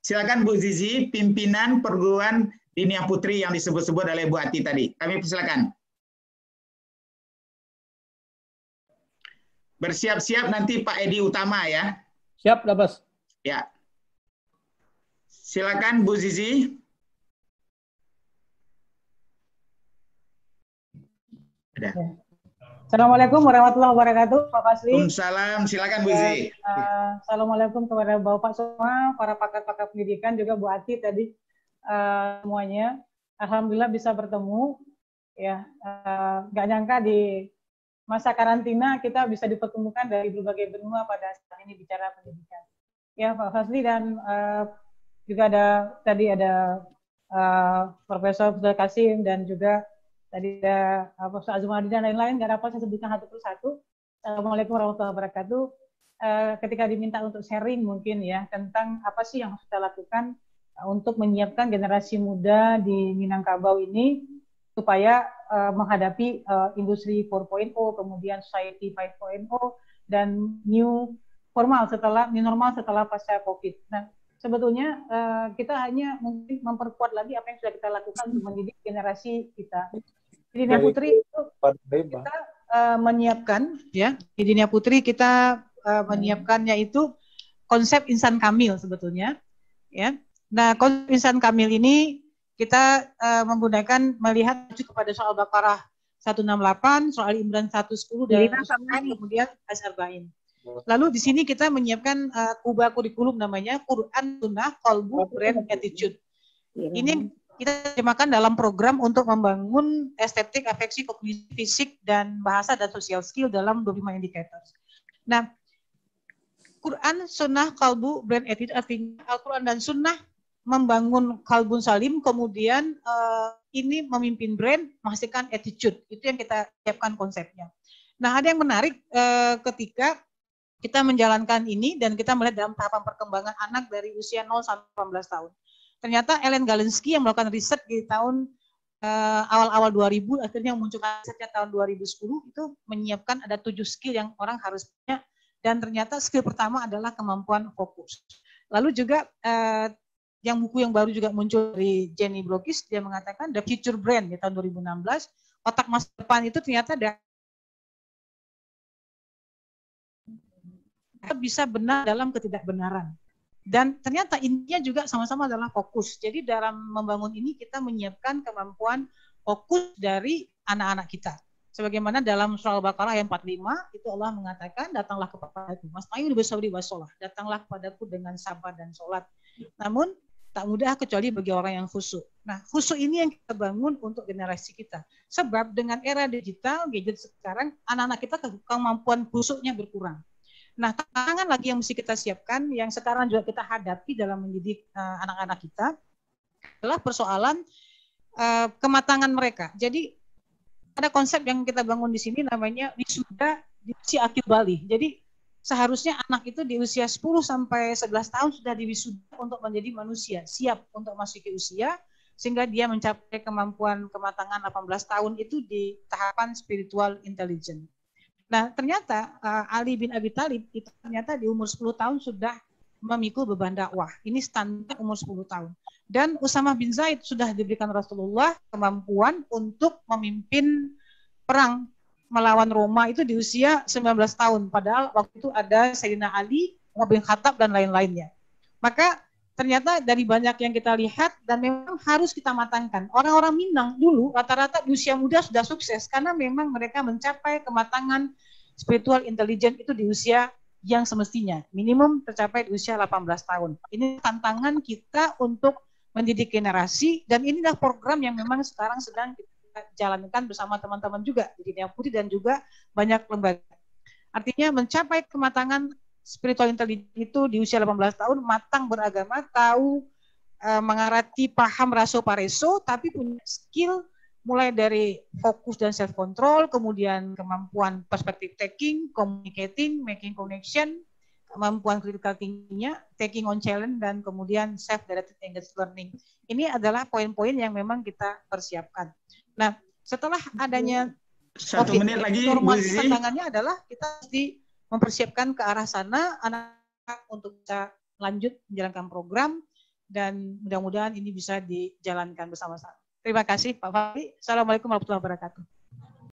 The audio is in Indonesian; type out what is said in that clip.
Silakan Bu Zizi, pimpinan perguruan Dinia Putri yang disebut-sebut oleh Bu Ati tadi. Kami persilakan. Bersiap-siap nanti Pak Edi Utama ya. Siap, Dabas. Ya. Silakan Bu Zizi. Ada. Assalamualaikum warahmatullahi wabarakatuh, Pak Fasli. Waalaikumsalam, silakan Bu Zizi. Assalamualaikum kepada Bapak semua, para pakar-pakar pendidikan, juga Bu Ati tadi semuanya. Alhamdulillah bisa bertemu. Ya, nggak nyangka di masa karantina kita bisa dipertemukan dari berbagai benua pada saat ini bicara pendidikan. Ya, Pak Fasli dan juga tadi ada Profesor Kasim dan juga tadi ada Profesor Azumadi dan lain-lain, nggak dapat saya sebutkan satu persatu. Assalamualaikum warahmatullahi wabarakatuh. Ketika diminta untuk sharing mungkin ya tentang apa sih yang harus kita lakukan untuk menyiapkan generasi muda di Minangkabau ini supaya menghadapi industri 4.0, kemudian society 5.0 dan new normal setelah pasca COVID. Nah, sebetulnya kita hanya mungkin memperkuat lagi apa yang sudah kita lakukan untuk mendidik generasi kita. Di Dinia Putri itu kita menyiapkan ya, di Dinia Putri kita menyiapkannya itu konsep insan kamil sebetulnya ya. Nah, konsep insan kamil ini kita menggunakan melihat kepada soal Baqarah 168, soal Imran 110 dan kemudian As-Arba'in. Lalu di sini kita menyiapkan kubah kurikulum namanya Quran, Sunnah, Qalbu, Brand, Attitude. Ini kita terjemahkan dalam program untuk membangun estetik, afeksi, kognisi, fisik, dan bahasa dan social skill dalam 25 indicators. Nah, Quran, Sunnah, Qalbu, Brand, Attitude artinya Al-Quran dan Sunnah membangun kalbun salim, kemudian ini memimpin brand, menghasilkan attitude. Itu yang kita siapkan konsepnya. Nah, ada yang menarik ketika kita menjalankan ini dan kita melihat dalam tahapan perkembangan anak dari usia 0 sampai 18 tahun. Ternyata Ellen Galensky yang melakukan riset di tahun awal-awal 2000, akhirnya munculkan risetnya tahun 2010, itu menyiapkan ada 7 skill yang orang harus punya, dan ternyata skill pertama adalah kemampuan fokus. Lalu juga yang buku yang baru juga muncul dari Jenny Brokis, dia mengatakan The Future Brand di tahun 2016, otak masa depan itu ternyata bisa benar dalam ketidakbenaran. Dan ternyata intinya juga sama-sama adalah fokus. Jadi dalam membangun ini kita menyiapkan kemampuan fokus dari anak-anak kita. Sebagaimana dalam surah Al-Baqarah ayat 45, itu Allah mengatakan, datanglah kepadaku, wasta'inu bis-sabri was-shalah, datanglah kepadaku dengan sabar dan sholat. Namun tak mudah kecuali bagi orang yang khusyuk. Nah, khusyuk ini yang kita bangun untuk generasi kita. Sebab dengan era digital, gadget sekarang, anak-anak kita kemampuan khusyuknya berkurang. Nah, tantangan lagi yang mesti kita siapkan, yang sekarang juga kita hadapi dalam mendidik anak-anak kita, adalah persoalan kematangan mereka. Jadi, ada konsep yang kita bangun di sini namanya wisuda di usia akhir balik. Jadi, seharusnya anak itu di usia 10 sampai 11 tahun sudah diwisuda untuk menjadi manusia, siap untuk memasuki usia, sehingga dia mencapai kemampuan kematangan 18 tahun itu di tahapan spiritual intelligence. Nah, ternyata Ali bin Abi Thalib itu ternyata di umur 10 tahun sudah memikul beban dakwah. Ini standar umur 10 tahun. Dan Usamah bin Zaid sudah diberikan Rasulullah kemampuan untuk memimpin perang melawan Roma itu di usia 19 tahun. Padahal waktu itu ada Sayyidina Ali, Umar bin Khattab, dan lain-lainnya. Maka ternyata dari banyak yang kita lihat dan memang harus kita matangkan. Orang-orang Minang dulu rata-rata di usia muda sudah sukses karena memang mereka mencapai kematangan spiritual intelligence itu di usia yang semestinya. Minimum tercapai di usia 18 tahun. Ini tantangan kita untuk mendidik generasi dan inilah program yang memang sekarang sedang kita jalankan bersama teman-teman juga di Dinia Putri dan juga banyak lembaga. Artinya mencapai kematangan spiritual intelligence itu di usia 18 tahun, matang beragama, tahu mengarati, paham raso pareso, tapi punya skill mulai dari fokus dan self control, kemudian kemampuan perspective taking, communicating, making connection, kemampuan critical thinking-nya, taking on challenge, dan kemudian self directed engaged learning. Ini adalah poin-poin yang memang kita persiapkan. Nah, setelah adanya satu menit lagi, normal tantangannya adalah kita mesti mempersiapkan ke arah sana anak untuk bisa lanjut menjalankan program dan mudah-mudahan ini bisa dijalankan bersama-sama. Terima kasih Pak Fahri. Assalamualaikum warahmatullahi wabarakatuh.